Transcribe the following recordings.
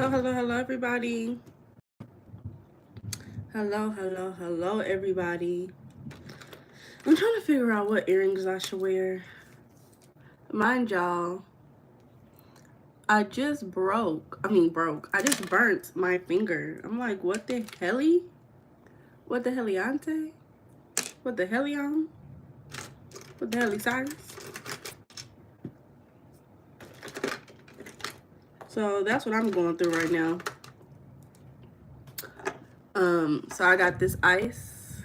Hello, everybody. Hello, everybody. I'm trying to figure out what earrings I should wear. Mind y'all, I just I just burnt my finger. I'm like, what the helly? What the heliante? What the helion? What the helly Cyrus? So that's what I'm going through right now. So I got this ice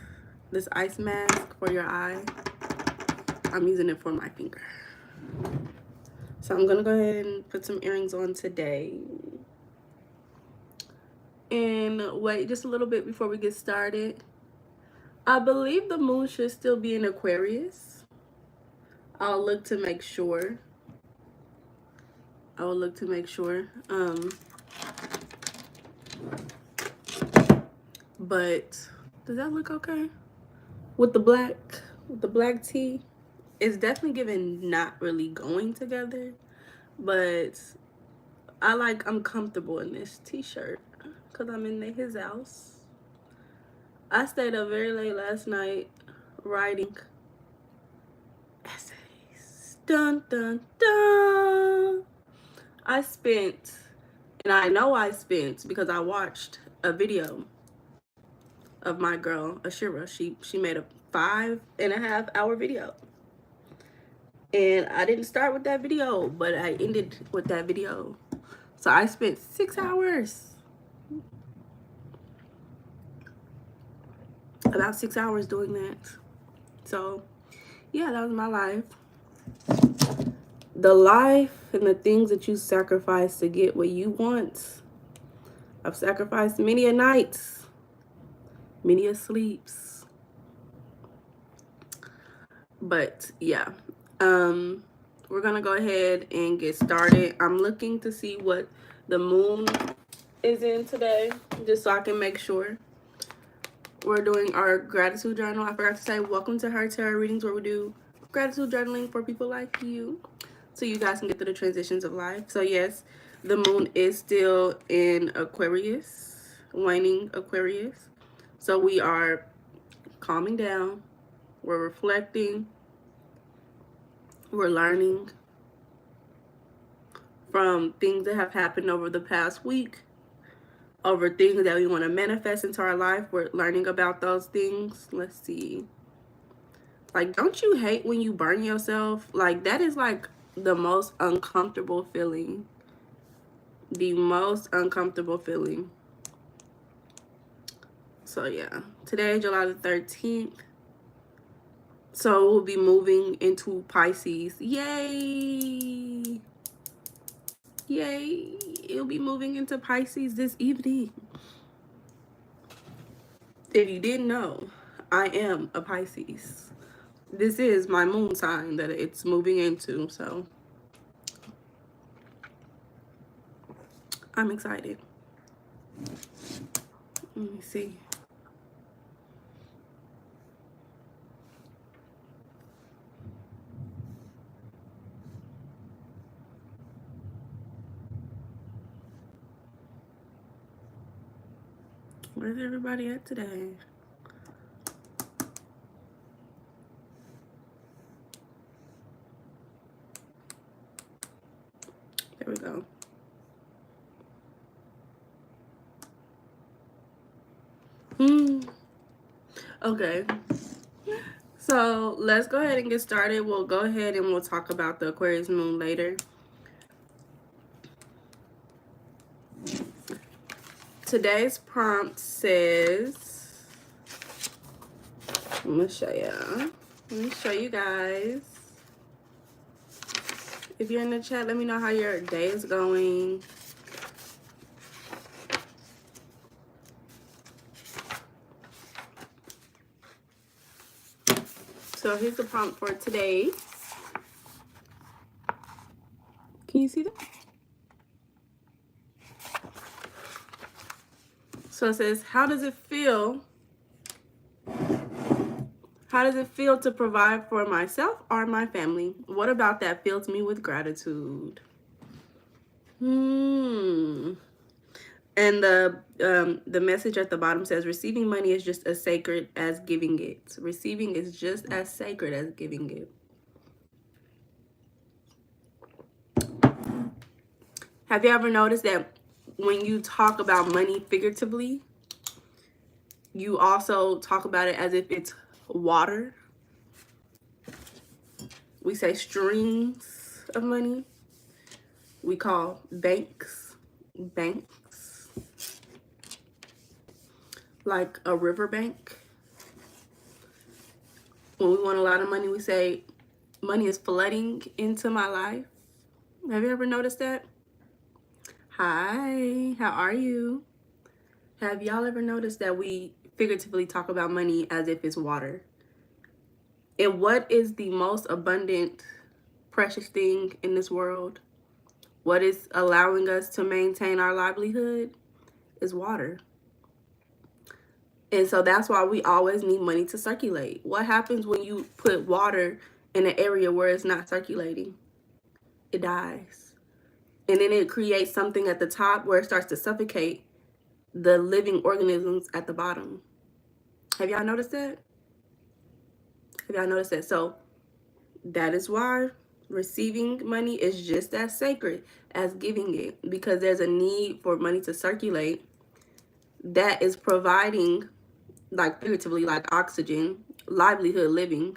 mask for your eye. I'm using it for my finger. So I'm gonna go ahead and put some earrings on today. And wait just a little bit before we get started. I believe the moon should still be in Aquarius. I'll look to make sure. But does that look okay? With the black tee? It's definitely giving not really going together. But I'm comfortable in this t-shirt because I'm in his house. I stayed up very late last night writing essays. Dun dun dun. I know I spent because I watched a video of my girl Ashira. She made a 5.5 hour video. And I didn't start with that video, but I ended with that video. So I spent 6 hours. About 6 hours doing that. So yeah, that was my life. The life and the things that you sacrifice to get what you want. I've sacrificed many a nights, many a sleeps. But yeah, we're gonna go ahead and get started. I'm looking to see what the moon is in today, just so I can make sure. We're doing our gratitude journal. I forgot to say, welcome to Her Tarot Readings, where we do gratitude journaling for people like you, so you guys can get through the transitions of life. So yes, the moon is still in Aquarius, waning Aquarius. So we are calming down. We're reflecting. We're learning from things that have happened over the past week, over things that we want to manifest into our life. We're learning about those things. Let's see. Like, don't you hate when you burn yourself? Like, that is like the most uncomfortable feeling. The most uncomfortable feeling. So yeah, today, July the 13th. So we'll be moving into Pisces. Yay! Yay! It'll be moving into Pisces this evening. If you didn't know, I am a Pisces. This is my moon sign that it's moving into, so I'm excited. Let me see. Where's everybody at today? There we go. Okay. So let's go ahead and get started. We'll go ahead and we'll talk about the Aquarius moon later. Today's prompt says, I'm gonna show you. Let me show you guys. If you're in the chat, let me know how your day is going. So here's the prompt for today. Can you see that? So it says, how does it feel? How does it feel to provide for myself or my family? What about that fills me with gratitude? And the message at the bottom says receiving money is just as sacred as giving it. Receiving is just as sacred as giving it. Have you ever noticed that when you talk about money figuratively, you also talk about it as if it's water? We say strings of money. We call banks banks, like a riverbank. When we want a lot of money, we say money is flooding into my life. Have you ever noticed that? Hi, how are you? Have y'all ever noticed that we figuratively talk about money as if it's water? And what is the most abundant, precious thing in this world? What is allowing us to maintain our livelihood is water. And so that's why we always need money to circulate. What happens when you put water in an area where it's not circulating? It dies. And then it creates something at the top where it starts to suffocate the living organisms at the bottom. Have y'all noticed that? Have y'all noticed that? So that is why receiving money is just as sacred as giving it, because there's a need for money to circulate that is providing, like figuratively, like oxygen, livelihood, living.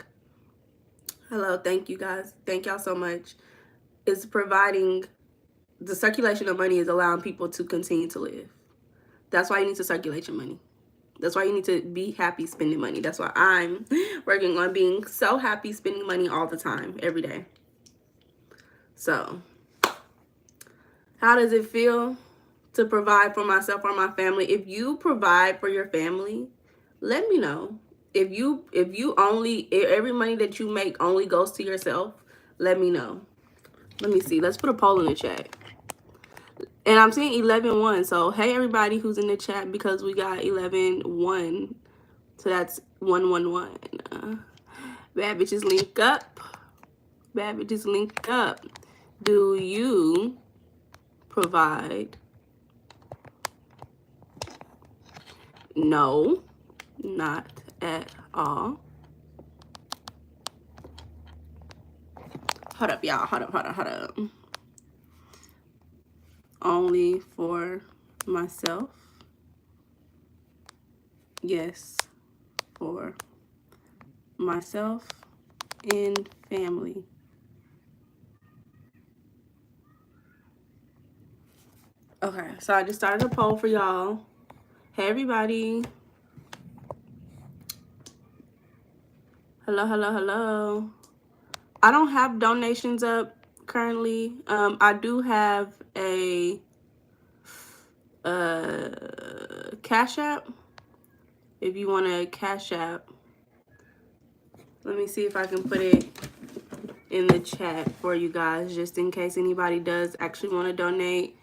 Hello, thank you guys. Thank y'all so much. It's providing, the circulation of money is allowing people to continue to live. That's why you need to circulate your money. That's why you need to be happy spending money. That's why I'm working on being so happy spending money all the time, every day. So, how does it feel to provide for myself or my family? If you provide for your family, let me know. If you only, every money that you make only goes to yourself, let me know. Let me see. Let's put a poll in the chat. And I'm seeing 11-1. So, hey, everybody who's in the chat, because we got 11-1. So that's 1-1-1. Bad bitches link up. Bad bitches link up. Do you provide? No, not at all. Hold up, y'all. Hold up. Only for myself. Yes, for myself and family. Okay, so I just started a poll for y'all. Hey, everybody. Hello. I don't have donations up currently. I do have a Cash App. If you want a Cash App, let me see if I can put it in the chat for you guys, just in case anybody does actually want to donate.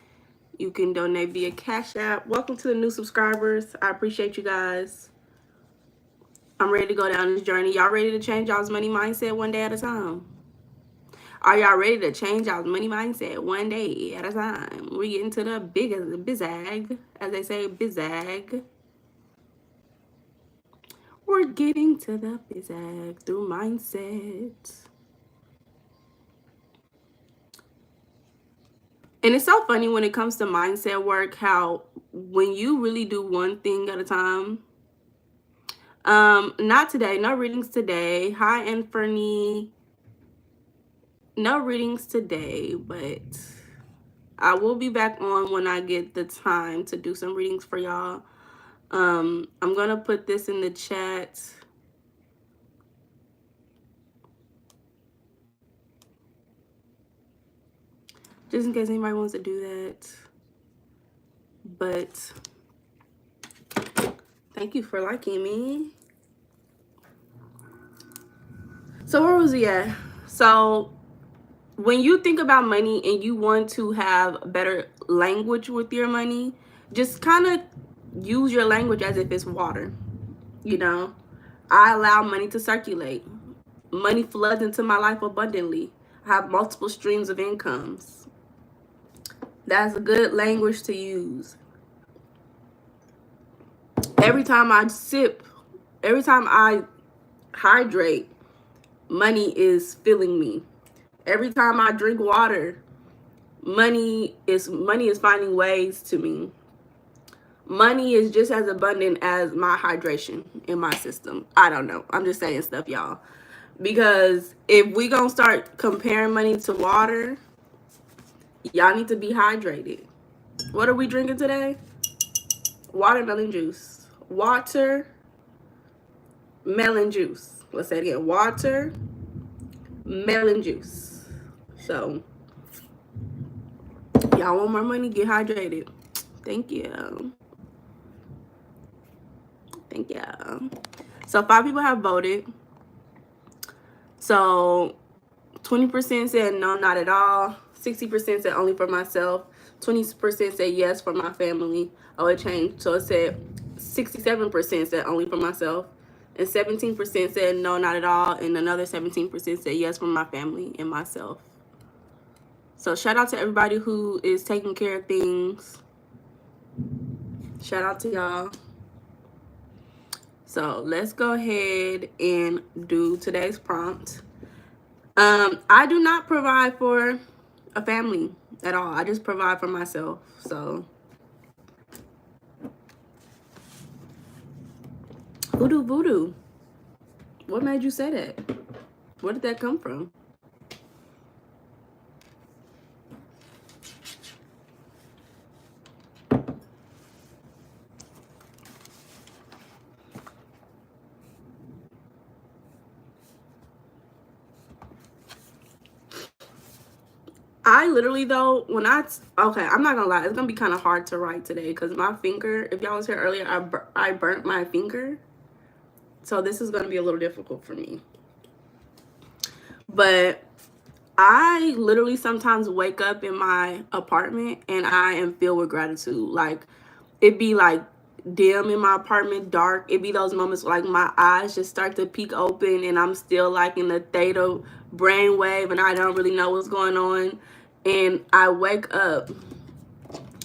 You can donate via Cash App. Welcome to the new subscribers. I appreciate you guys. I'm ready to go down this journey. Y'all ready to change y'all's money mindset one day at a time? Are y'all ready to change y'all's money mindset one day at a time? We get into the bizag, as they say, bizag. We're getting to the bizag through mindset. And it's so funny when it comes to mindset work, how when you really do one thing at a time. Not today, no readings today. Hi, Inferny. No readings today, but I will be back on when I get the time to do some readings for y'all. I'm gonna put this in the chat. Just in case anybody wants to do that. But thank you for liking me. So where was we at? So when you think about money and you want to have better language with your money, just kind of use your language as if it's water. You know, I allow money to circulate. Money floods into my life abundantly. I have multiple streams of incomes. That's a good language to use. Every time I sip, every time I hydrate, money is filling me. Every time I drink water, money is finding ways to me. Money is just as abundant as my hydration in my system. I don't know. I'm just saying stuff, y'all. Because if we gonna start comparing money to water, y'all need to be hydrated. What are we drinking today? Watermelon juice. Water melon juice. Let's say it again. Water melon juice. So y'all want more money? Get hydrated. Thank you. Thank you. So 5 people have voted. So 20% said no, not at all. 60% said only for myself. 20% said yes for my family. Oh, it changed. So it said 67% said only for myself. And 17% said no, not at all. And another 17% said yes for my family and myself. So shout out to everybody who is taking care of things. Shout out to y'all. So let's go ahead and do today's prompt. I do not provide for a family at all. I just provide for myself. So voodoo voodoo. What made you say that? Where did that come from? I literally though, when okay, I'm not gonna lie, it's gonna be kind of hard to write today because my finger, if y'all was here earlier, I burnt my finger. So this is gonna be a little difficult for me. But I literally sometimes wake up in my apartment and I am filled with gratitude. Like, it be like dim in my apartment, dark. It be those moments like my eyes just start to peek open and I'm still like in the theta brainwave and I don't really know what's going on. And I wake up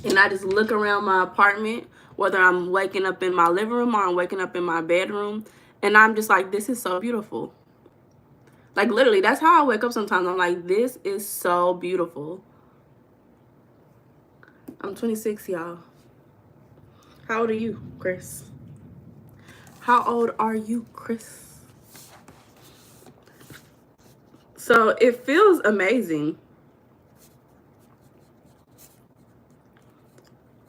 and I just look around my apartment, whether I'm waking up in my living room or I'm waking up in my bedroom, and I'm just like, this is so beautiful. Like, literally, that's how I wake up sometimes. I'm like, this is so beautiful. I'm 26, y'all. How old are you, Chris? How old are you, Chris? So it feels amazing.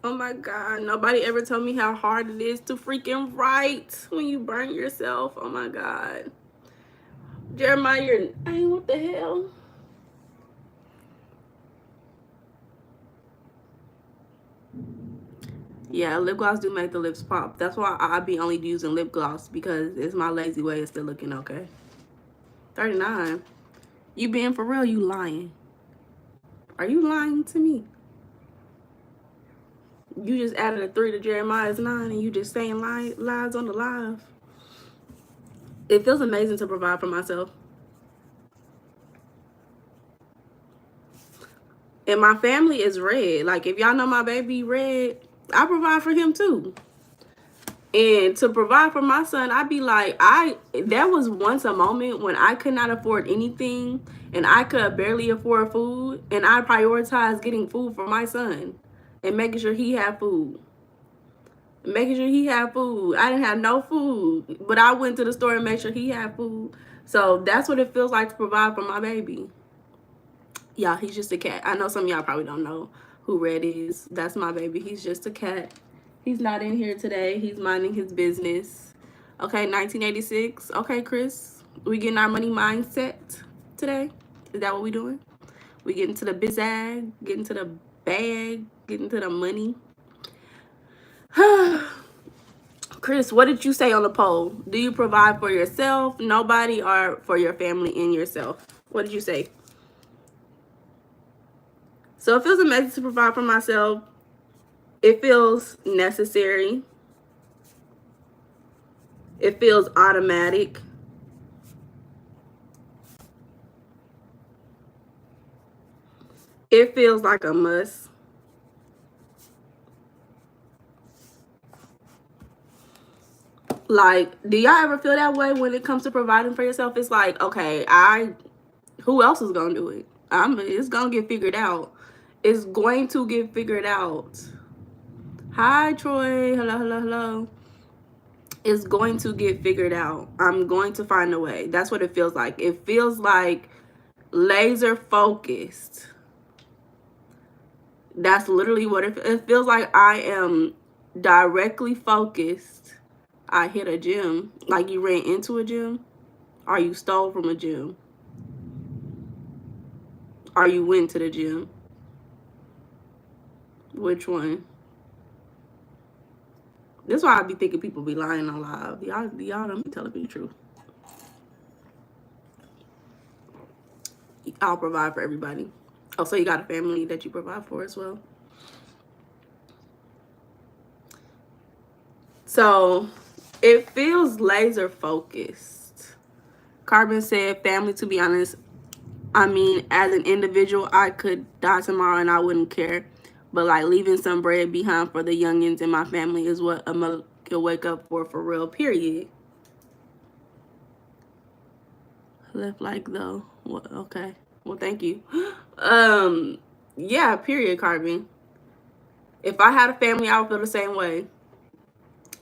Oh my God, nobody ever told me how hard it is to freaking write when you burn yourself. Oh my God. Jeremiah, you're, hey, what the hell? Yeah, lip gloss do make the lips pop. That's why I be only using lip gloss, because it's my lazy way of still looking okay. 39. You being for real, you lying. Are you lying to me? You just added a 3 to Jeremiah's 9 and you just saying lies on the live. It feels amazing to provide for myself. And my family is Red. Like, if y'all know my baby Red, I provide for him too. And to provide for my son, I'd be like, there was once a moment when I could not afford anything and I could barely afford food, and I prioritized getting food for my son and making sure he had food. Making sure he had food. I didn't have no food, but I went to the store and made sure he had food. So that's what it feels like to provide for my baby. Y'all, he's just a cat. I know some of y'all probably don't know who Red is. That's my baby. He's just a cat. He's not in here today. He's minding his business. Okay, 1986. Okay, Chris. We getting our money mindset today? Is that what we doing? We getting to the bizag, getting to the bag, getting to the money. Chris, what did you say on the poll? Do you provide for yourself, nobody, or for your family and yourself? What did you say? So it feels amazing to provide for myself. It feels necessary. It feels automatic. It feels like a must. Like, do y'all ever feel that way when it comes to providing for yourself? It's like, okay, who else is gonna do it? It's gonna get figured out. It's going to get figured out. Hi, Troy. Hello, hello, hello. It's going to get figured out. I'm going to find a way. That's what it feels like. It feels like laser focused. That's literally what it feels like. I am directly focused. I hit a gym. Like you ran into a gym, or you stole from a gym, or you went to the gym. Which one? That's why I be thinking people be lying on live. Y'all don't be telling me the truth. I'll provide for everybody. Oh, so you got a family that you provide for as well? So it feels laser focused. Carbon said, family, to be honest, I mean, as an individual, I could die tomorrow and I wouldn't care. But like leaving some bread behind for the youngins in my family is what a mother could wake up for real, period. Left like though. What? Okay. Well, thank you. Yeah, period, Carbon. If I had a family, I would feel the same way.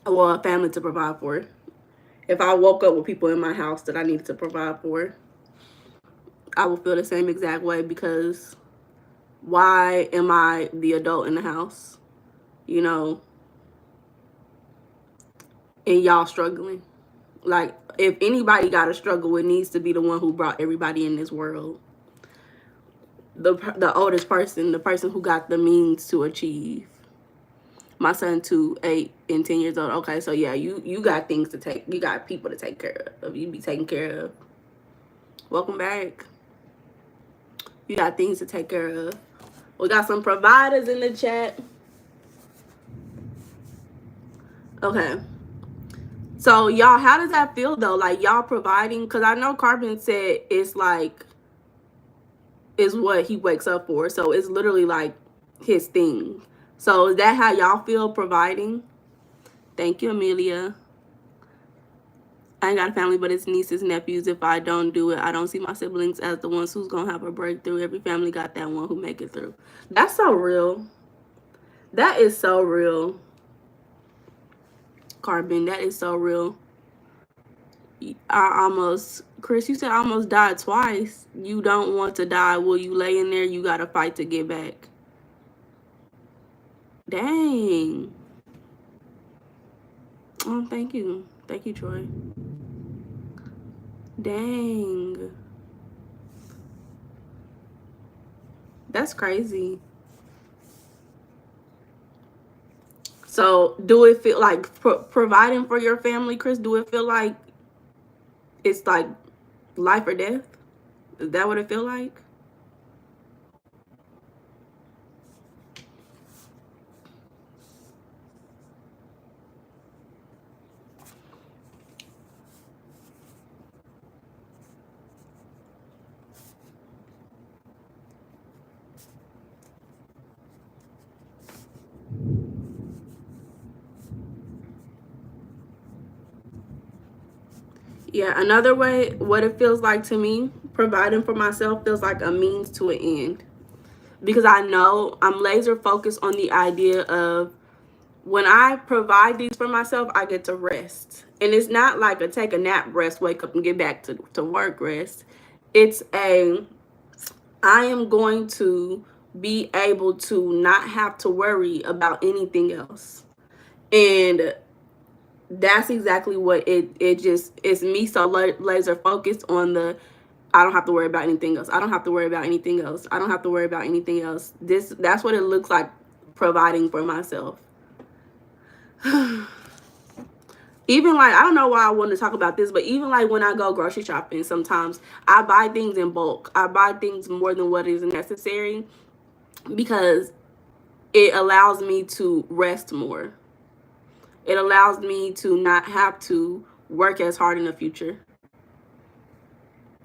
Well, a family to provide for. If I woke up with people in my house that I needed to provide for, I would feel the same exact way, because why am I the adult in the house? You know, and y'all struggling. Like, if anybody got to struggle, it needs to be the one who brought everybody in this world. The oldest person, the person who got the means to achieve. My son too, 8 and 10 years old. Okay, so yeah, you got things to take. You got people to take care of. You be taken care of. Welcome back. You got things to take care of. We got some providers in the chat. Okay. So y'all, how does that feel though? Like y'all providing? Because I know Carbon said it's like, is what he wakes up for. So it's literally like his thing. So is that how y'all feel providing? Thank you, Amelia. I ain't got a family, but it's nieces, nephews. If I don't do it, I don't see my siblings as the ones who's gonna have a breakthrough. Every family got that one who make it through. That's so real. That is so real. Carbon, that is so real. Chris, you said I almost died twice. You don't want to die. Will you lay in there? You gotta fight to get back. Dang. Oh, thank you. Thank you, Troy. Dang. That's crazy. So do it feel like providing for your family, Chris? Do it feel like it's like life or death? Is that what it feel like? Yeah, another way, what it feels like to me, providing for myself feels like a means to an end. Because I know I'm laser focused on the idea of when I provide these for myself, I get to rest. And it's not like a take a nap rest, wake up and get back to work rest. It's I am going to be able to not have to worry about anything else. And that's exactly what it just is. Me so laser focused on the I don't have to worry about anything else. I don't have to worry about anything else. I don't have to worry about anything else. That's what it looks like providing for myself. Even like, I don't know why I want to talk about this, but even like when I go grocery shopping, sometimes I buy things in bulk. I buy things more than what is necessary because it allows me to rest more. It allows me to not have to work as hard in the future.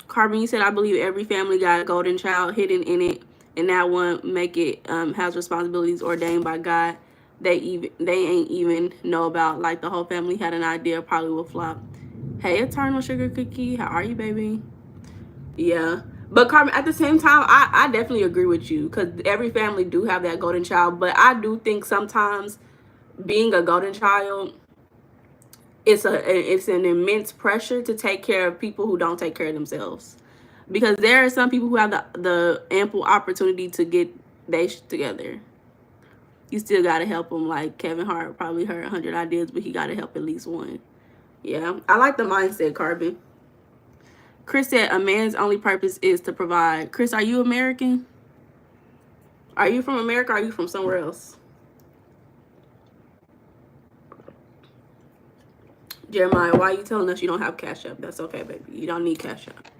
Carbon, you said, I believe every family got a golden child hidden in it, and that one make it has responsibilities ordained by God. they ain't even know about. Like the whole family had an idea, probably will flop. Hey, Eternal Sugar Cookie, how are you, baby? Yeah. But Carmen, at the same time, I definitely agree with you because every family do have that golden child. But I do think sometimes being a golden child, it's an immense pressure to take care of people who don't take care of themselves. Because there are some people who have the ample opportunity to get they together. You still gotta help them. Like Kevin Hart probably heard 100 ideas, but he gotta help at least one. Yeah, I like the mindset, Carbon. Chris said a man's only purpose is to provide. Chris, are you American? Are you from America or are you from somewhere else? Jeremiah, why are you telling us you don't have Cash App? That's okay, baby. You don't need Cash App.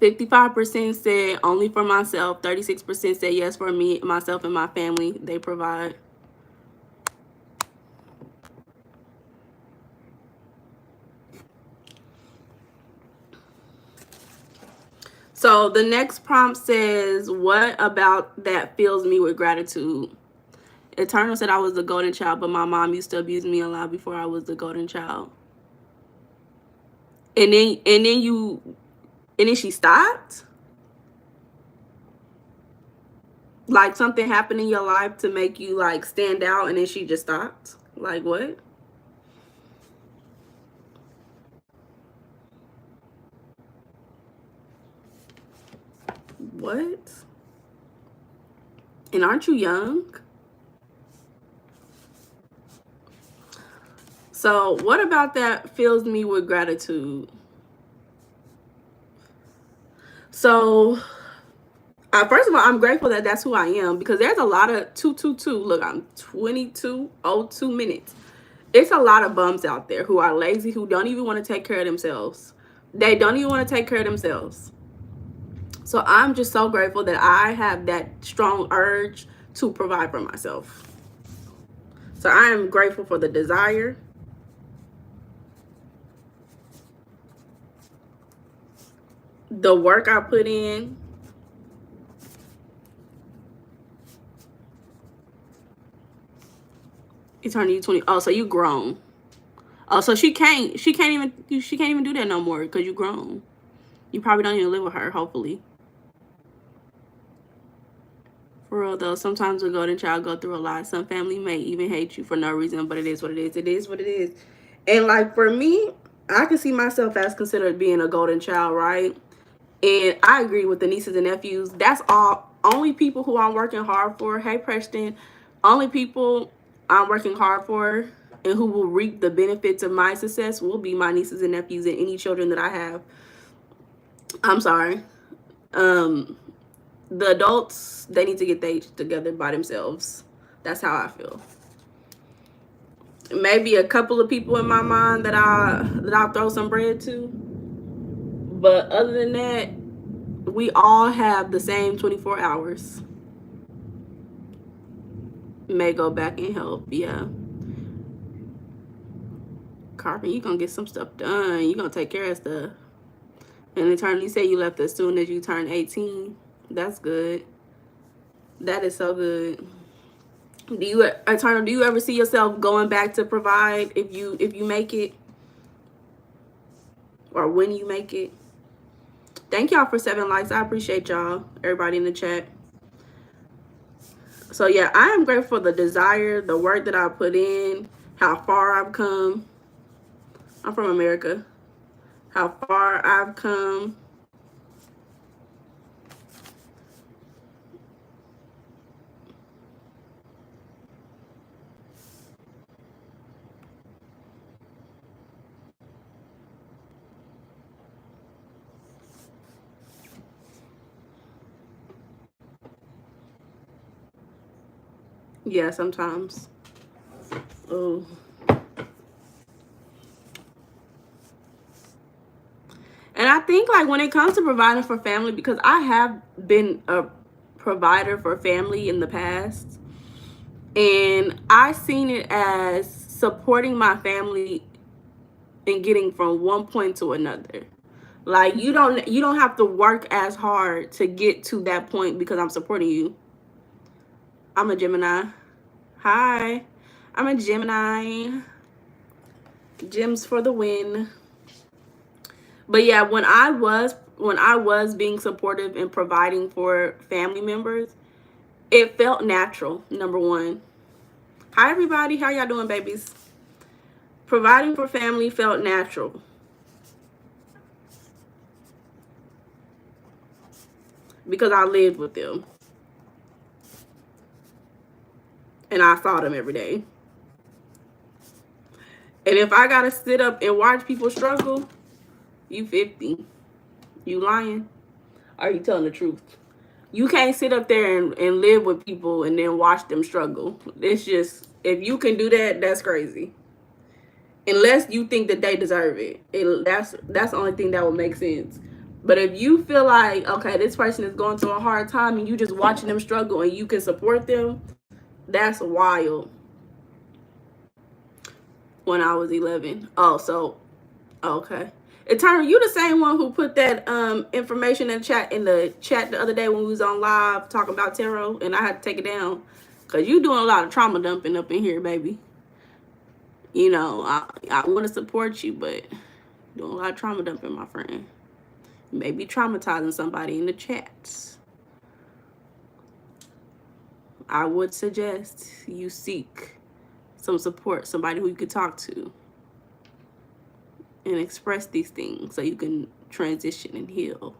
55% said only for myself. 36% said yes for me, myself, and my family. They provide. So the next prompt says, what about that fills me with gratitude? Eternal said I was the golden child, but my mom used to abuse me a lot before I was the golden child. And then she stopped? Like something happened in your life to make you like stand out and then she just stopped? Like what? What? And aren't you young? So what about that fills me with gratitude? So first of all, I'm grateful that that's who I am because there's a lot of 222. Look, I'm 22:02 minutes. It's a lot of bums out there who are lazy, who don't even want to take care of themselves. They don't even want to take care of themselves. So I'm just so grateful that I have that strong urge to provide for myself. So I am grateful for the desire. The work I put in. Eternity 20. Oh, so you grown. Oh, so she can't even do that no more because you grown. You probably don't even live with her, hopefully. For real though, sometimes a golden child go through a lot. Some family may even hate you for no reason, but it is what it is. It is what it is. And like for me, I can see myself as considered being a golden child, right? And I agree with the nieces and nephews. That's all. Only people who I'm working hard for. Hey, Preston. Only people I'm working hard for and who will reap the benefits of my success will be my nieces and nephews and any children that I have. I'm sorry. The adults, they need to get they together by themselves. That's how I feel. Maybe a couple of people in my mind that I'll throw some bread to. But other than that, we all have the same 24 hours. May go back and help, yeah. Carmen, you gonna get some stuff done. You gonna take care of stuff. And Eternally say you left as soon as you turn 18. That's good. That is so good. Do you ever see yourself going back to provide if you make it? Or when you make it? Thank y'all for 7 likes. I appreciate y'all. Everybody in the chat. So yeah, I am grateful for the desire, the work that I put in, how far I've come. I'm from America. How far I've come. Yeah, sometimes. Oh. And I think like when it comes to providing for family, because I have been a provider for family in the past, and I seen it as supporting my family and getting from one point to another. Like you don't have to work as hard to get to that point because I'm supporting you. I'm a Gemini. Hi. I'm a Gemini. Gems for the win. But yeah, when I was being supportive and providing for family members, it felt natural. Number one. Hi everybody, how y'all doing, babies? Providing for family felt natural because I lived with them and I saw them every day. And if I gotta sit up and watch people struggle, you 50. You lying? Are you telling the truth? You can't sit up there and live with people and then watch them struggle. It's just, if you can do that, that's crazy. Unless you think that they deserve that's the only thing that would make sense. But if you feel like, okay, this person is going through a hard time and you just watching them struggle and you can support them, that's wild. When I was 11. Oh, so okay. Eternal, you the same one who put that information in the chat the other day when we was on live talking about tarot, and I had to take it down because you doing a lot of trauma dumping up in here, baby. You know, I want to support you, but doing a lot of trauma dumping, my friend. Maybe traumatizing somebody in the chats. I would suggest you seek some support, somebody who you could talk to and express these things so you can transition and heal.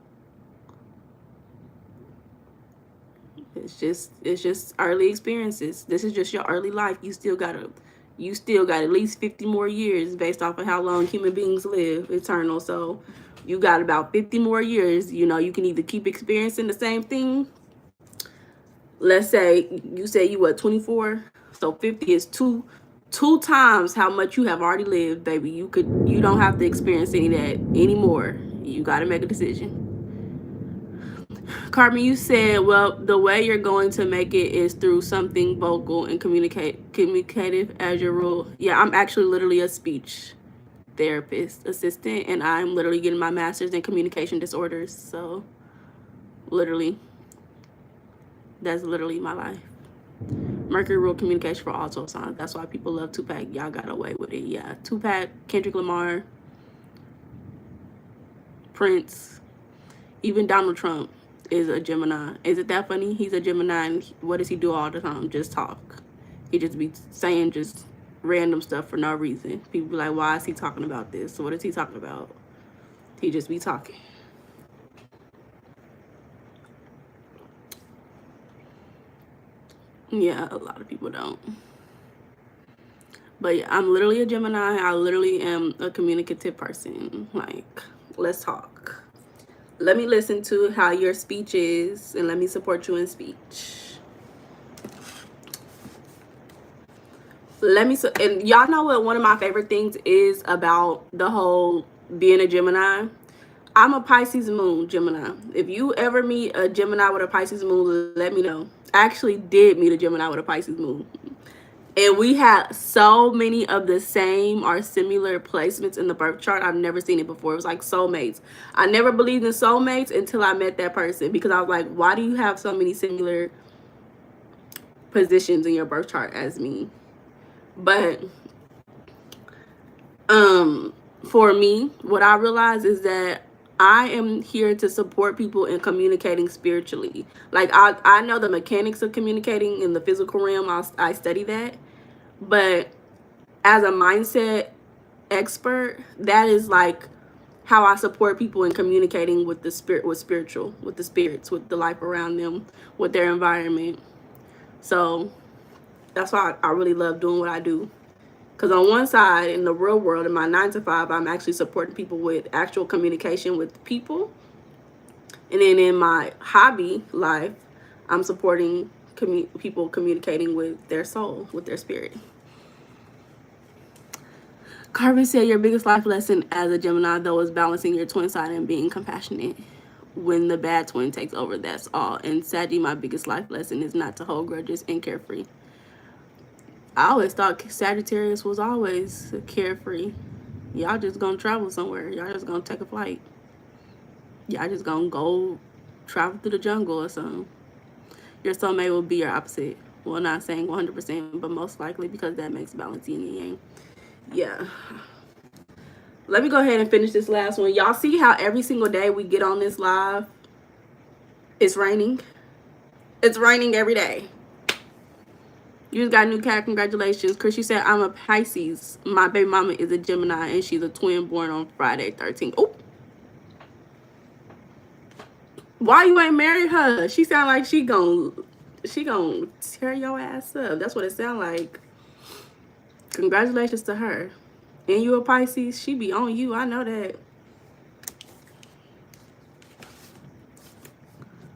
It's just early experiences. This is just your early life. You still got at least 50 more years based off of how long human beings live, eternal. So you got about 50 more years. You know, you can either keep experiencing the same thing. Let's say you say you were 24, so 50 is two times how much you have already lived, baby. You don't have to experience any of that anymore. You got to make a decision. Carmen, you said, well, the way you're going to make it is through something vocal and communicative as your rule. Yeah, I'm actually literally a speech therapist assistant, and I'm literally getting my master's in communication disorders. So, literally, that's literally my life. Mercury rule communication for all signs. That's why people love Tupac. Y'all got away with it. Yeah, Tupac, Kendrick Lamar, Prince, even Donald Trump is a Gemini. Is it that funny? He's a Gemini, and what does he do all the time? Just talk. He just be saying just random stuff for no reason. People be like, why is he talking about this? What is he talking about? He just be talking. Yeah, a lot of people don't. But yeah, I'm literally a Gemini. I literally am a communicative person. Like, let's talk. Let me listen to how your speech is, and let me support you in speech. And y'all know what one of my favorite things is about the whole being a Gemini? I'm a Pisces moon Gemini. If you ever meet a Gemini with a Pisces moon, let me know. I actually did meet a Gemini with a Pisces moon. And we had so many of the same or similar placements in the birth chart. I've never seen it before. It was like soulmates. I never believed in soulmates until I met that person, because I was like, why do you have so many similar positions in your birth chart as me? But for me, what I realized is that I am here to support people in communicating spiritually. Like, I know the mechanics of communicating in the physical realm. I study that. But as a mindset expert, that is like how I support people in communicating with the spirit, with spiritual, with the spirits, with the life around them, with their environment. So that's why I really love doing what I do. Because on one side, in the real world, in my 9 to 5, I'm actually supporting people with actual communication with people. And then in my hobby life, I'm supporting people communicating with their soul, with their spirit. Carmen said your biggest life lesson as a Gemini, though, is balancing your twin side and being compassionate when the bad twin takes over. That's all. And sadly, my biggest life lesson is not to hold grudges and carefree. I always thought Sagittarius was always carefree. Y'all just gonna travel somewhere. Y'all just gonna take a flight. Y'all just gonna go travel through the jungle or something. Your soulmate will be your opposite. Well, not saying 100%, but most likely because that makes balance yin and yang. Yeah. Let me go ahead and finish this last one. Y'all see how every single day we get on this live, it's raining? It's raining every day. You just got a new cat. Congratulations. Chris, you said, I'm a Pisces. My baby mama is a Gemini, and she's a twin born on Friday 13th. Oh. Why you ain't married her? She sound like she gon' tear your ass up. That's what it sound like. Congratulations to her. And you a Pisces? She be on you. I know that.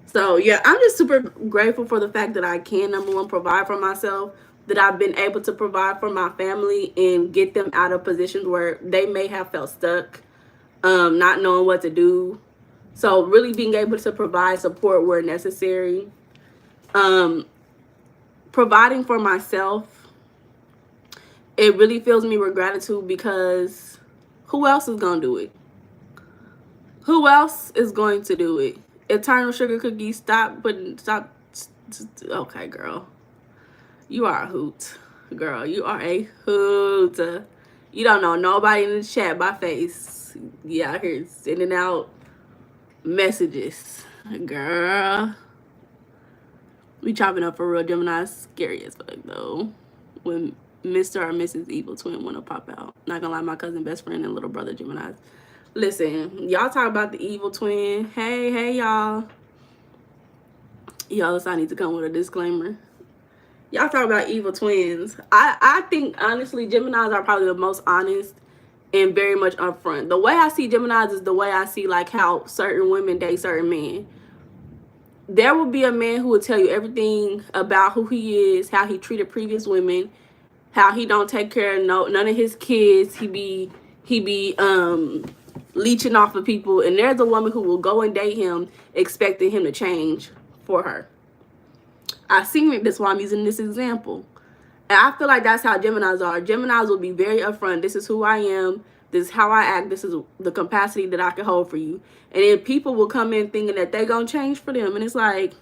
So yeah, I'm just super grateful for the fact that I can, number one, provide for myself, that I've been able to provide for my family and get them out of positions where they may have felt stuck, not knowing what to do. So really being able to provide support where necessary. Providing for myself, it really fills me with gratitude because who else is going to do it? Who else is going to do it? Eternal Sugar Cookie, stop. Okay, girl. You are a hoot. Girl, you are a hoot. You don't know nobody in the chat by face. You out here sending out messages. Girl. We chopping up for real. Gemini. Scary as fuck, though. When Mr. or Mrs. Evil Twin want to pop out. Not gonna lie, my cousin, best friend, and little brother Geminis. Listen, y'all talk about the evil twin. Hey, y'all. Y'all, I need to come with a disclaimer. Y'all talk about evil twins. I think, honestly, Geminis are probably the most honest and very much upfront. The way I see Geminis is the way I see, like, how certain women date certain men. There will be a man who will tell you everything about who he is, how he treated previous women, how he don't take care of none of his kids. He be leeching off of people, and there's a woman who will go and date him expecting him to change for her. I've seen it. That's why I'm using this example. And I feel like that's how Geminis are. Geminis will be very upfront. This is who I am. This is how I act. This is the capacity that I can hold for you. And then people will come in thinking that they're going to change for them. And it's like,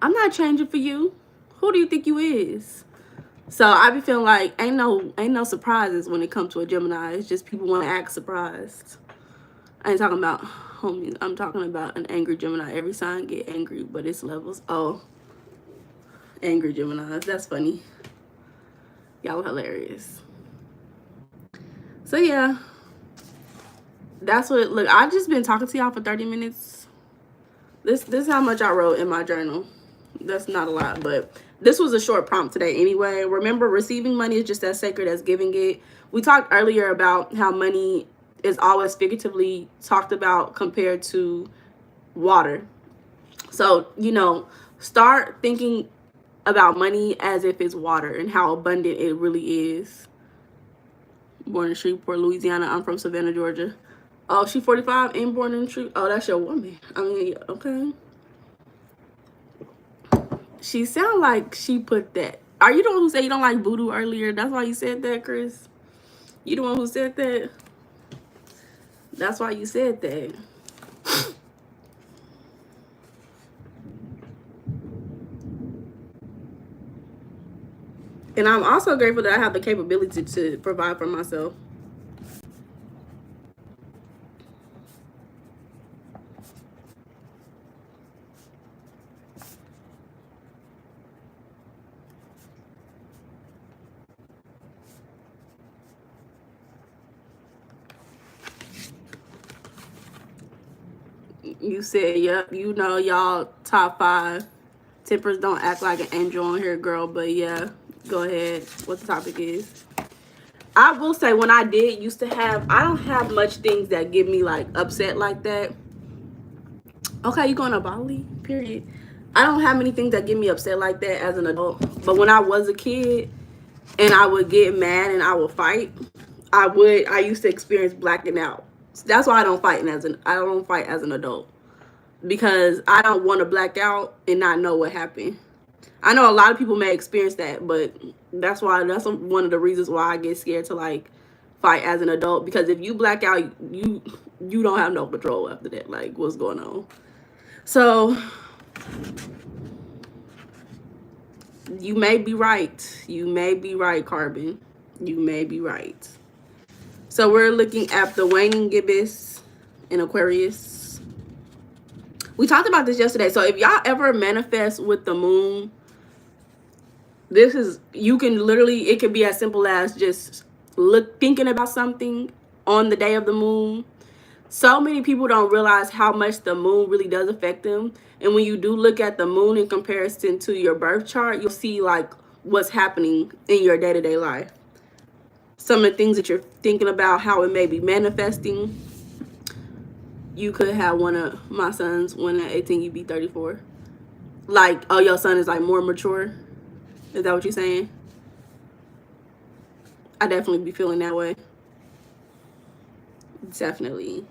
I'm not changing for you. Who do you think you is? So I be feeling like ain't no surprises when it comes to a Gemini. It's just people want to act surprised. I ain't talking about homies. I'm talking about an angry Gemini. Every sign get angry, but it's levels. Oh, angry Geminis. That's funny. Y'all are hilarious. So yeah, that's what. Look, I've just been talking to y'all for 30 minutes. This is how much I wrote in my journal. That's not a lot, but this was a short prompt today anyway. Remember, receiving money is just as sacred as giving it. We talked earlier about how money is always figuratively talked about compared to water. So, start thinking about money as if it's water and how abundant it really is. Born in Shreveport, Louisiana. I'm from Savannah, Georgia. Oh, she 45 and born in Shreveport. Oh, that's your woman. I mean, okay. She sound like she put that. Are you the one who said you don't like voodoo earlier? That's why you said that, Chris? You the one who said that? That's why you said that. And I'm also grateful that I have the capability to provide for myself. You said, yep, y'all top 5. Tempers don't act like an angel on here, girl. But yeah, go ahead. What the topic is. I will say, when I did used to have, I don't have much things that get me like upset like that. Okay, you going to Bali? Period. I don't have many things that get me upset like that as an adult. But when I was a kid and I would get mad and I would fight, I used to experience blacking out. That's why I don't fight as an adult. Because I don't want to black out and not know what happened. I know a lot of people may experience that, but that's one of the reasons why I get scared to like fight as an adult. Because if you black out, you don't have no control after that. Like, what's going on? So You may be right. You may be right, Carbon. You may be right. So we're looking at the waning gibbous in Aquarius. We talked about this yesterday. So if y'all ever manifest with the moon, this is, you can literally, it could be as simple as just thinking about something on the day of the moon. So many people don't realize how much the moon really does affect them. And when you do look at the moon in comparison to your birth chart, you'll see like what's happening in your day-to-day life. Some of the things that you're thinking about, how it may be manifesting. You could have one of my sons when at 18 you be 34. Like, oh, your son is like more mature. Is that what you're saying? I definitely be feeling that way. Definitely.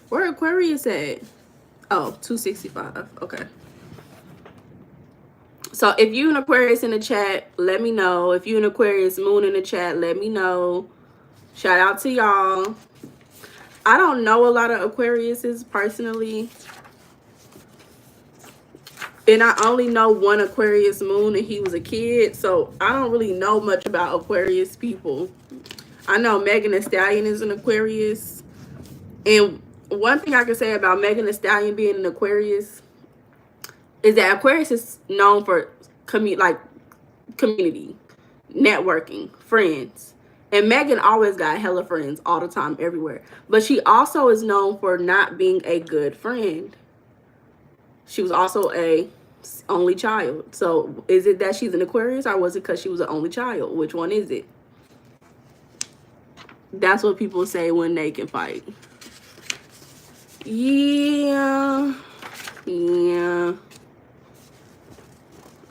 Where Aquarius at? Oh, 265. Okay. So if you an Aquarius in the chat, let me know. If you an Aquarius moon in the chat, let me know. Shout out to y'all. I don't know a lot of Aquariuses personally. And I only know one Aquarius moon, and he was a kid. So I don't really know much about Aquarius people. I know Megan Thee Stallion is an Aquarius. And one thing I can say about Megan Thee Stallion being an Aquarius is that Aquarius is known for community, networking, friends. And Megan always got hella friends all the time, everywhere. But she also is known for not being a good friend. She was also a only child. So is it that she's an Aquarius, or was it because she was an only child? Which one is it? That's what people say when they can fight. Yeah.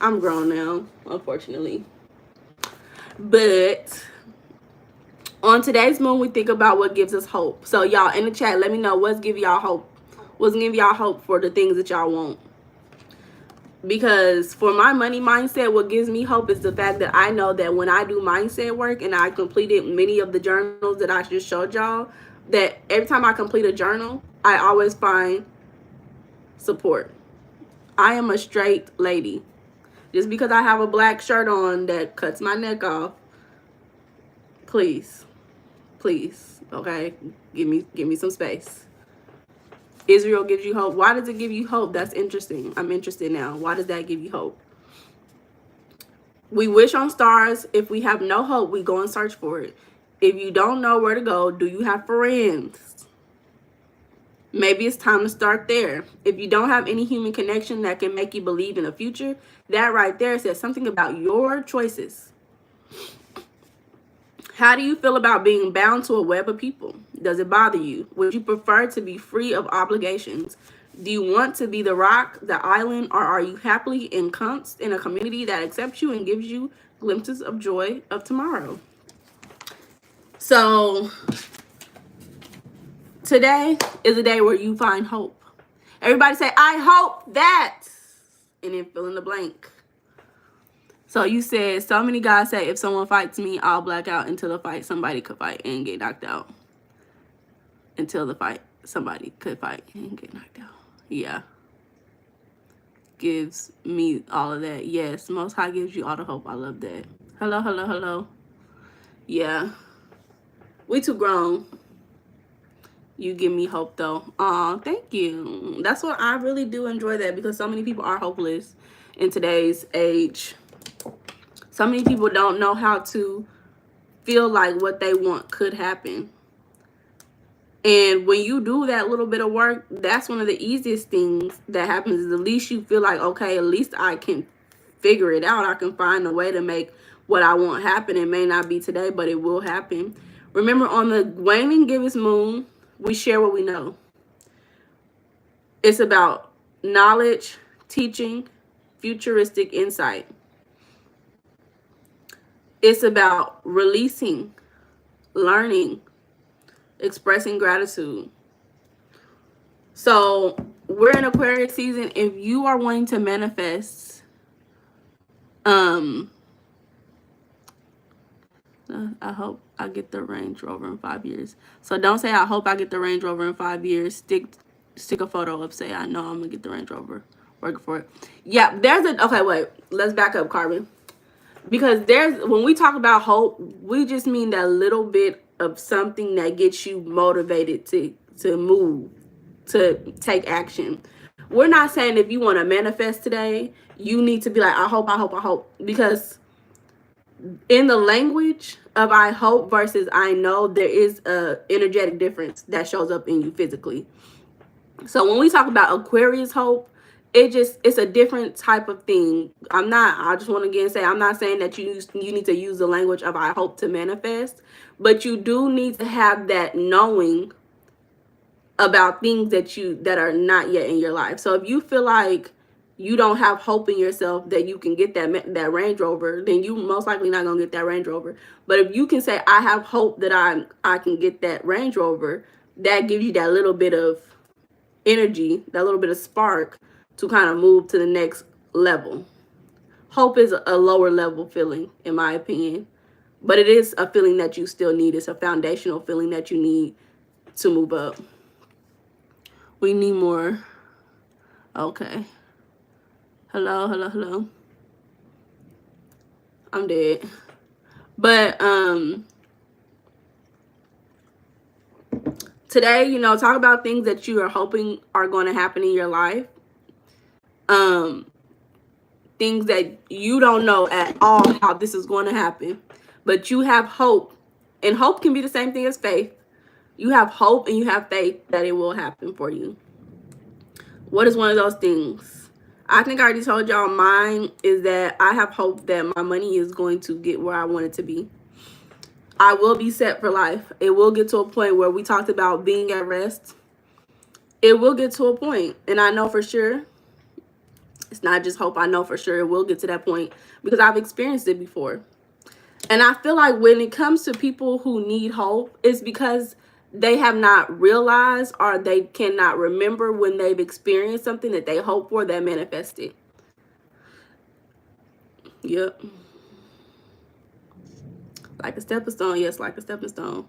I'm grown now, unfortunately. But on today's moon, we think about what gives us hope. So y'all in the chat, let me know what's giving y'all hope. What's giving y'all hope for the things that y'all want. Because for my money mindset, what gives me hope is the fact that I know that when I do mindset work and I completed many of the journals that I just showed y'all, that every time I complete a journal, I always find support. I am a straight lady. Just because I have a black shirt on that cuts my neck off, please, okay, give me some space. Israel gives you hope. Why does it give you hope? That's interesting. I'm interested now. Why does that give you hope? We wish on stars. If we have no hope, we go and search for it. If you don't know where to go, do you have friends? Maybe it's time to start there. If you don't have any human connection that can make you believe in a future, that right there says something about your choices. How do you feel about being bound to a web of people? Does it bother you? Would you prefer to be free of obligations? Do you want to be the rock, the island, or are you happily ensconced in a community that accepts you and gives you glimpses of joy of tomorrow? So today is a day where you find hope. Everybody say, I hope that, and then fill in the blank. So you said, so many guys say, if someone fights me, I'll black out until the fight somebody could fight and get knocked out. Until the fight somebody could fight and get knocked out. Yeah. Gives me all of that. Yes, Most High gives you all the hope. I love that. Hello. Yeah. We too grown. You give me hope though. Aw, thank you. That's what I really do enjoy, that, because so many people are hopeless in today's age. So many people don't know how to feel like what they want could happen. And when you do that little bit of work, that's one of the easiest things that happens, is at least you feel like, okay, at least I can figure it out. I can find a way to make what I want happen. It may not be today, but it will happen. Remember, on the waning gibbous moon, we share what we know. It's about knowledge, teaching, futuristic insight. It's about releasing, learning, expressing gratitude. So we're in Aquarius season. If you are wanting to manifest, I hope I get the Range Rover in 5 years. So don't say I hope I get the Range Rover in 5 years. Stick a photo up. Say I know I'm gonna get the Range Rover. Working for it. Yeah, there's a okay, wait. Let's back up, Carbon. Because when we talk about hope, we just mean that little bit of something that gets you motivated to move, to take action. We're not saying if you want to manifest today, you need to be like, I hope, I hope, I hope. Because in the language of I hope versus I know, there is a energetic difference that shows up in you physically. So when we talk about Aquarius hope, it's a different type of thing. I just want to again say, I'm not saying that you need to use the language of I hope to manifest, but you do need to have that knowing about things that are not yet in your life. So if you feel like you don't have hope in yourself that you can get that Range Rover, then you most likely not gonna get that Range Rover. But if you can say, I have hope that I can get that Range Rover, that gives you that little bit of energy, that little bit of spark to kind of move to the next level. Hope is a lower level feeling, in my opinion, but it is a feeling that you still need. It's a foundational feeling that you need to move up. We need more. Okay. Hello, hello, hello. I'm dead. But today, talk about things that you are hoping are going to happen in your life. Things that you don't know at all how this is going to happen, but you have hope. And hope can be the same thing as faith. You have hope and you have faith that it will happen for you. What is one of those things? I think I already told y'all mine is that I have hope that my money is going to get where I want it to be. I will be set for life. It will get to a point where we talked about being at rest. It will get to a point, and I know for sure. It's not just hope. I know for sure it will get to that point because I've experienced it before. And I feel like when it comes to people who need hope, it's because they have not realized or they cannot remember when they've experienced something that they hoped for that manifested. Yep. Like a stepping stone. Yes, like a stepping stone.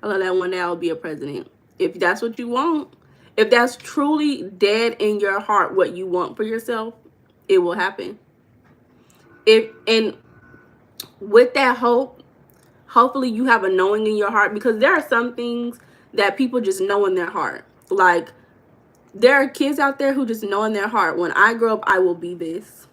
I love that one day I'll be a president. If that's what you want, if that's truly dead in your heart what you want for yourself, it will happen. And with that hope, hopefully you have a knowing in your heart, because there are some things that people just know in their heart. Like, there are kids out there who just know in their heart, when I grow up, I will be this.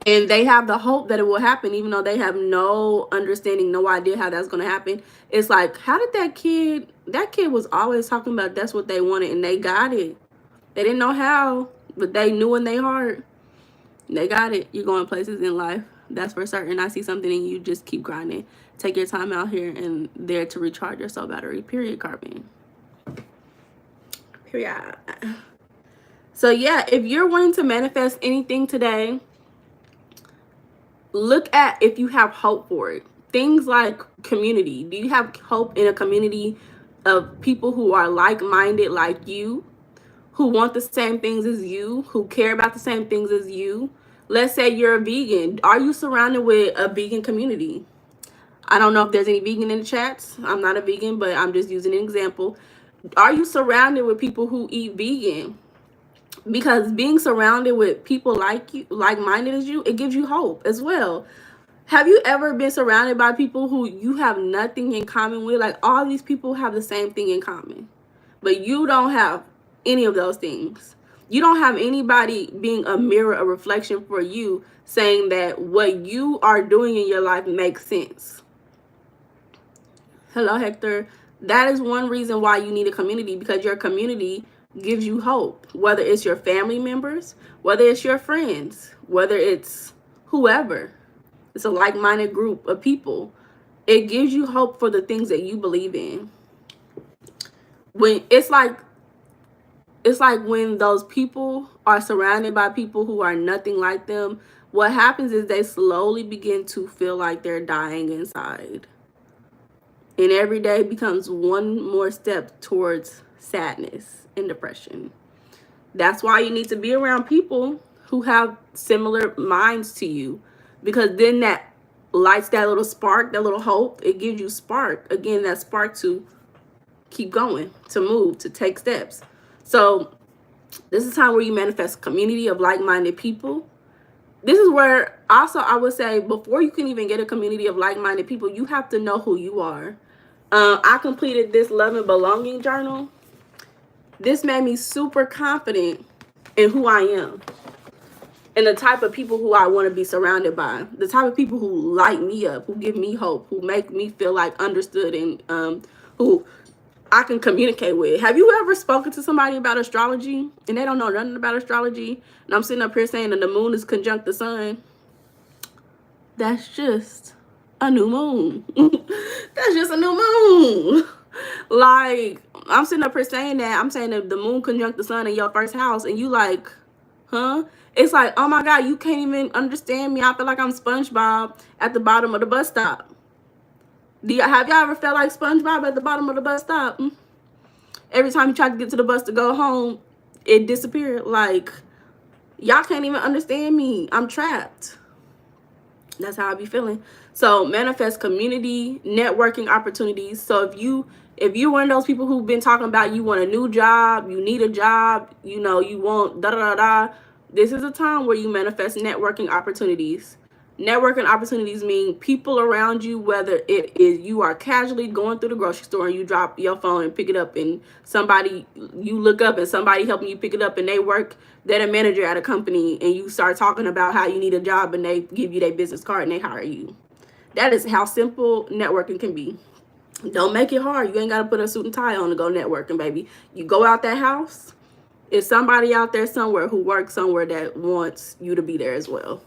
And they have the hope that it will happen, even though they have no understanding, no idea how that's going to happen. It's like, how did that kid was always talking about that's what they wanted, and they got it. They didn't know how, but they knew in their heart. They got it. You're going places in life. That's for certain. I see something in you, just keep grinding. Take your time out here and there to recharge your soul battery. Period, Carbon. Period. So yeah, if you're wanting to manifest anything today, look at if you have hope for it. Things like community. Do you have hope in a community of people who are like-minded like you, who want the same things as you, who care about the same things as you? Let's say you're a vegan. Are you surrounded with a vegan community? I don't know if there's any vegan in the chats. I'm not a vegan, but I'm just using an example. Are you surrounded with people who eat vegan? Because being surrounded with people like you, like-minded as you, it gives you hope as well. Have you ever been surrounded by people who you have nothing in common with? Like, all these people have the same thing in common, but you don't have any of those things. You don't have anybody being a mirror, a reflection for you, saying that what you are doing in your life makes sense. Hello, Hector. That is one reason why you need a community, because your community gives you hope. Whether it's your family members, whether it's your friends, whether it's whoever. It's a like-minded group of people. It gives you hope for the things that you believe in. When it's like when those people are surrounded by people who are nothing like them, what happens is they slowly begin to feel like they're dying inside. And every day becomes one more step towards sadness and depression. That's why you need to be around people who have similar minds to you, because then that lights that little spark, that little hope. It gives you spark. Again, that spark to keep going, to move, to take steps. So This is a time where you manifest a community of like-minded people. This is where also I would say, before you can even get a community of like-minded people, you have to know who you are. I completed this love and belonging journal. This made me super confident in who I am and the type of people who I want to be surrounded by, the type of people who light me up, who give me hope, who make me feel like understood, and who I can communicate with. Have you ever spoken to somebody about astrology and they don't know nothing about astrology? And I'm sitting up here saying that the moon is conjunct the sun. That's just a new moon. That's just a new moon. Like, I'm sitting up here saying that. I'm saying that the moon conjunct the sun in your first house, and you like, huh? It's like, oh my God, you can't even understand me. I feel like I'm SpongeBob at the bottom of the bus stop. Have y'all ever felt like SpongeBob at the bottom of the bus stop? Every time you try to get to the bus to go home, it disappeared. Like, y'all can't even understand me. I'm trapped. That's how I be feeling. So manifest community, networking opportunities. So if you're one of those people who've been talking about you want a new job, you need a job, you know, you want da da da da, this is a time where you manifest networking opportunities. Networking opportunities mean people around you, whether it is you are casually going through the grocery store and you drop your phone and pick it up, and somebody, you look up and somebody helping you pick it up, and they're a manager at a company, and you start talking about how you need a job, and they give you their business card and they hire you. That is how simple networking can be. Don't make it hard. You ain't got to put a suit and tie on to go networking, baby. You go out that house, it's somebody out there somewhere who works somewhere that wants you to be there as well.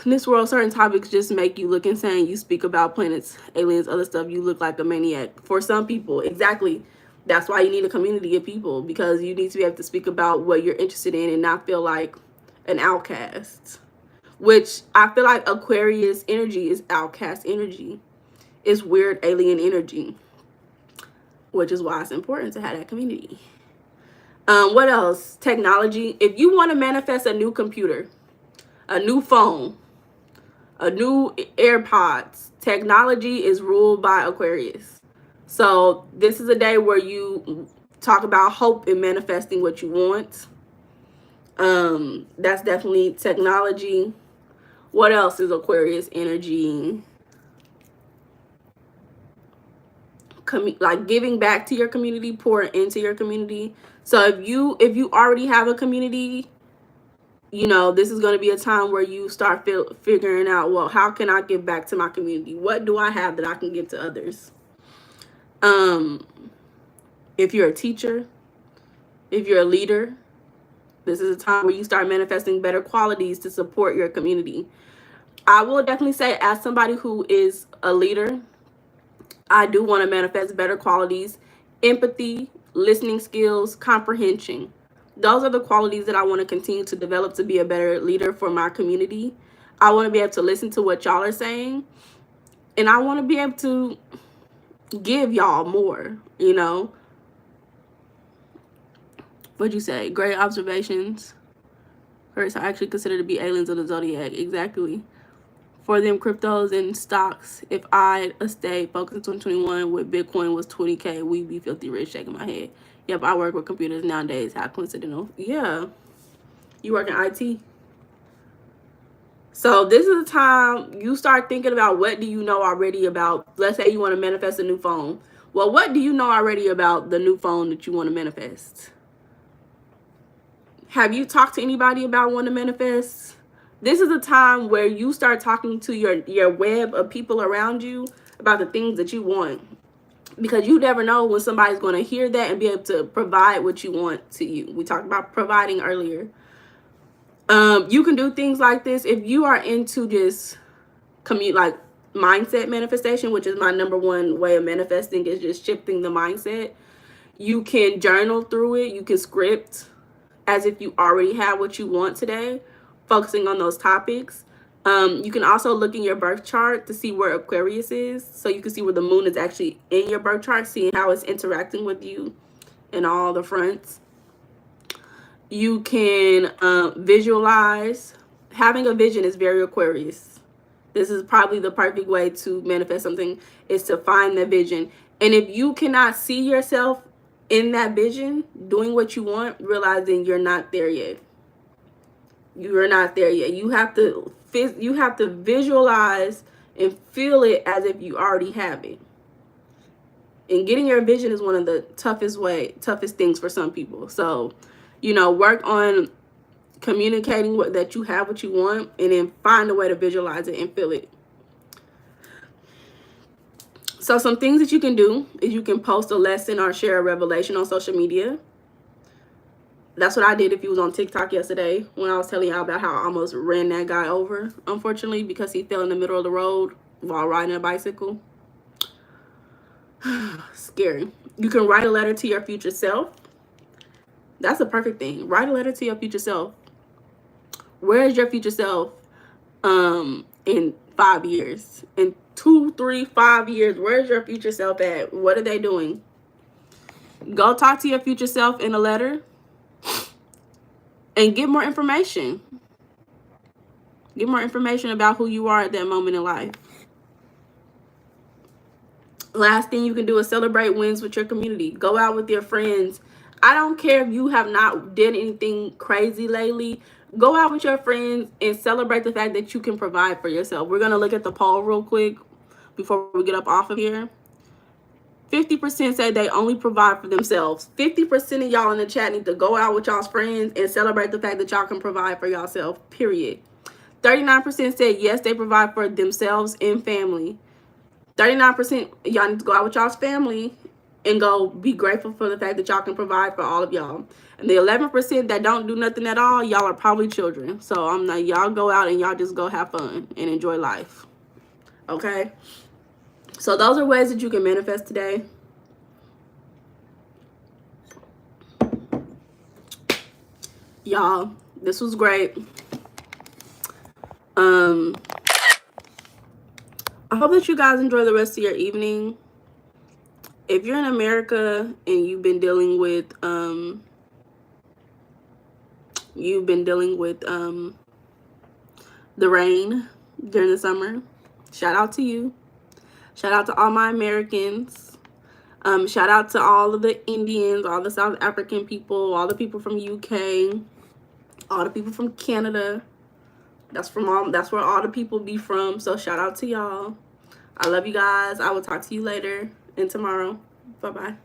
In this world, certain topics just make you look insane. You speak about planets, aliens, other stuff, you look like a maniac. For some people, exactly. That's why you need a community of people, because you need to be able to speak about what you're interested in and not feel like an outcast. Which I feel like Aquarius energy is outcast energy. It's weird alien energy. Which is why it's important to have that community. What else? Technology. If you want to manifest a new computer, a new phone, a new AirPods, technology is ruled by Aquarius. So this is a day where you talk about hope and manifesting what you want. That's definitely technology. What else is Aquarius energy? Like giving back to your community, pouring into your community. So if you already have a community, you know, this is going to be a time where you start figuring out, well, how can I give back to my community? What do I have that I can give to others? If you're a teacher, if you're a leader, this is a time where you start manifesting better qualities to support your community. I will definitely say, as somebody who is a leader, I do want to manifest better qualities: empathy, listening skills, comprehension. Those are the qualities that I want to continue to develop to be a better leader for my community. I want to be able to listen to what y'all are saying, and I want to be able to give y'all more, you know. What'd you say? Great observations. First, I actually consider to be aliens of the zodiac. Exactly. For them cryptos and stocks, if I stayed focused in 2021 with Bitcoin was 20K, we'd be filthy rich. Shaking my head. Yep, I work with computers nowadays. How coincidental. Yeah. You work in IT. So this is the time you start thinking about, what do you know already about, let's say you want to manifest a new phone. Well, what do you know already about the new phone that you want to manifest? Have you talked to anybody about wanting to manifest? This is a time where you start talking to your web of people around you about the things that you want. Because you never know when somebody's going to hear that and be able to provide what you want to you. We talked about providing earlier. You can do things like this if you are into just like mindset manifestation, which is my number one way of manifesting, is just shifting the mindset. You can journal through it. You can script as if you already have what you want today, focusing on those topics. You can also look in your birth chart to see where Aquarius is. So you can see where the moon is actually in your birth chart, seeing how it's interacting with you in all the fronts. You can visualize. Having a vision is very Aquarius. This is probably the perfect way to manifest something, is to find the vision. And if you cannot see yourself in that vision, doing what you want, realizing you're not there yet. You're not there yet. You have to visualize and feel it as if you already have it. And getting your vision is one of the toughest things for some people. So, you know, work on communicating that you have what you want, and then find a way to visualize it and feel it. So some things that you can do is you can post a lesson or share a revelation on social media. That's what I did if you was on TikTok yesterday, when I was telling y'all about how I almost ran that guy over, unfortunately, because he fell in the middle of the road while riding a bicycle. Scary. You can write a letter to your future self. That's a perfect thing. Write a letter to your future self. Where is your future self in 5 years? In 2, 3, 5 years, where's your future self at? What are they doing? Go talk to your future self in a letter and get more information. Get more information about who you are at that moment in life. Last thing you can do is celebrate wins with your community. Go out with your friends. I don't care if you have not did anything crazy lately. Go out with your friends and celebrate the fact that you can provide for yourself. We're going to look at the poll real quick before we get up off of here. 50% say they only provide for themselves. 50% of y'all in the chat need to go out with y'all's friends and celebrate the fact that y'all can provide for yourself, period. 39% said yes, they provide for themselves and family. 39% y'all need to go out with y'all's family and go be grateful for the fact that y'all can provide for all of y'all. And the 11% that don't do nothing at all, y'all are probably children. So I'm not, y'all go out and y'all just go have fun and enjoy life. Okay? So those are ways that you can manifest today. Y'all, this was great. I hope that you guys enjoy the rest of your evening. If you're in America and you've been dealing with the rain during the summer, shout out to you. Shout out to all my Americans. Shout out to all of the Indians, all the South African people, all the people from UK, all the people from Canada. That's where all the people be from. So shout out to y'all. I love you guys. I will talk to you later and tomorrow. Bye-bye.